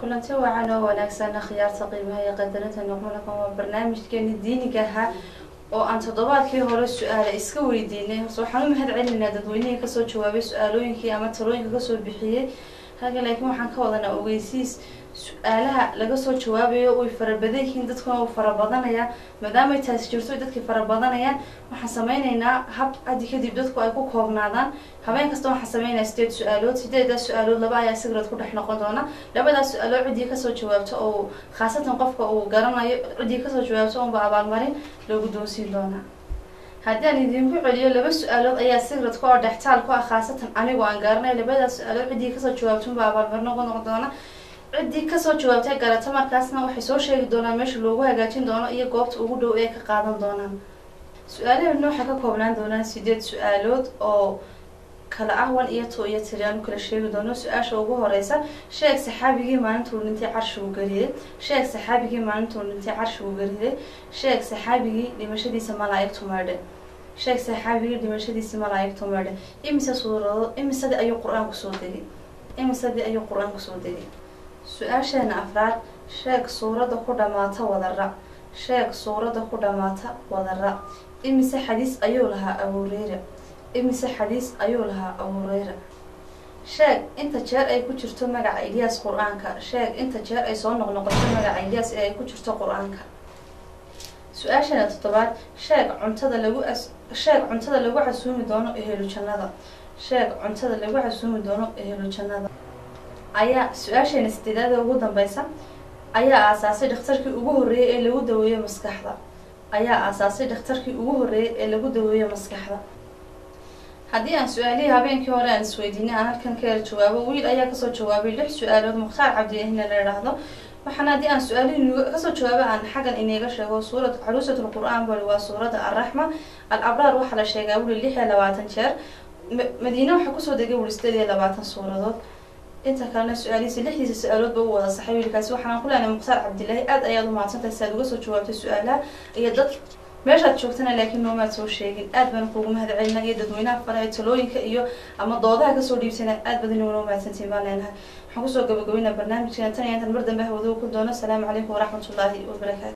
kulanti wacan oo wanaagsan khiyaarta qiimaha iyo qadarinta noqonka waa barnaamijkeena diiniga ah oo aan toddobaadkii hore su'aalo iska weydiinay waxaan u mahad celinaa dadweynaha ka soo jawaabay su'aalooyinkii ama talooyinka ka soo bixiyay laakiin waxaan ka wadanaa ogeysiis su'aalaha laga soo jawaabayo oo farabadan yihiin dadkuna oo farabadanaya maadaama ay taas jirto dadkii farabadanayaan waxaan sameynaynaa hab adi kadib dadku ay ku koobnaadaan habeen kasta waxaan sameynayaa 8 su'aalood 8 su'aalood laba ayaa sigrad ku dhex noqon doona labadaas su'aalood cidii ka soo jawaabto oo khaasatan qofka uu garanayo cidii ka soo jawaabto oo abaalmarin lagu doonsiin doona haddii aan idinku celiyo laba su'aalood ayaa sigrad ku dhextaal ku ah khaasatan anigu aan garanay labadaas su'aalood cidii ka soo jawaabto abaalmarin noqon doona cidii ka soo jawaabtay garata markaasna waxay soo sheegi doonaan meesha loogu hagaajin doono iyo goobta ugu dhow ee ka qaadan doonaan su'aalaha waxa ka koobnaan doonaan 8 su'aalood oo kala ah 1 iyo 2 iyo 3 aan kala sheegi doono su'aasha ugu horeysa sheeg saxaabigii maalintuu dhintay carshigu galiyay sheeg saxaabigii maalintuu dhintay carshigu galiyay sheeg saxaabigii dhimashadiisa malaa'igtu maadhay sheeg saxaabigii dhimashadiisa malaa'igtu maadhay imisa suuradood imisadii ayuu quraanku soo degay su'aashana afraad sheeg suurada ku dhamaata wadara sheeg suurada ku dhamaata wadara imise xadiis ayuu lahaa Abu Hurayra sheeg inta jeer ay ku jirto magaca Ilyas Quraanka sheeg inta jeer ay soo noqnoqoto magaca Ilyas ee ay ku jirto Quraanka su'aashana toddobaad sheeg cuntada lagu casuumi doono ehlu jannada sheeg cuntada lagu casuumi doono ehlu jannada ayaa su'aashana sideedada ugu dambaysa ayaa aasaasay dhakhtarkii ugu horeeyay ee lagu daweeyo maskaxda haddii aan su'aalihii habeenkii hore aan isweydiinay aan halkan ka jawaabo wiil ayaa ka soo jawaabay 6 su'aalood Mukhtaar Cabdiyahna la yiraahdo waxaan haddii aan su'aalihii ka soo jawaabay aan xagan inaga sheego suurad Caruusatul Qur'aan bari waa suurada Ar-Rahma Al-Abraar waxa la sheegay wali 26 jeer Madiina waxa ku soo degay wali 28 suuradood inta kalena su'aalihiisa 6 su'aalood buu wada saxay wiilkaas waxaan ku leenahay Mukhtaar Cabdilaahi aad ayaad u mahadsantahay si aad uga soo jawaabtay su'aalaha iyo dad meeshaad joogtana laakiin noomaad soo sheegin aad baan kuugu mahad celinaa iyo dadweynaha faray talooyinka iyo ama doodaha ka soo dhiibsanay aad badan inuu mahadsantiin baan leenahay waxaan ku soo gabagabeynaa barnaamijkan tan iyo intan mar dambe hawada ku doono salaamu calaykum waraxmatullaahi wabarakaatuh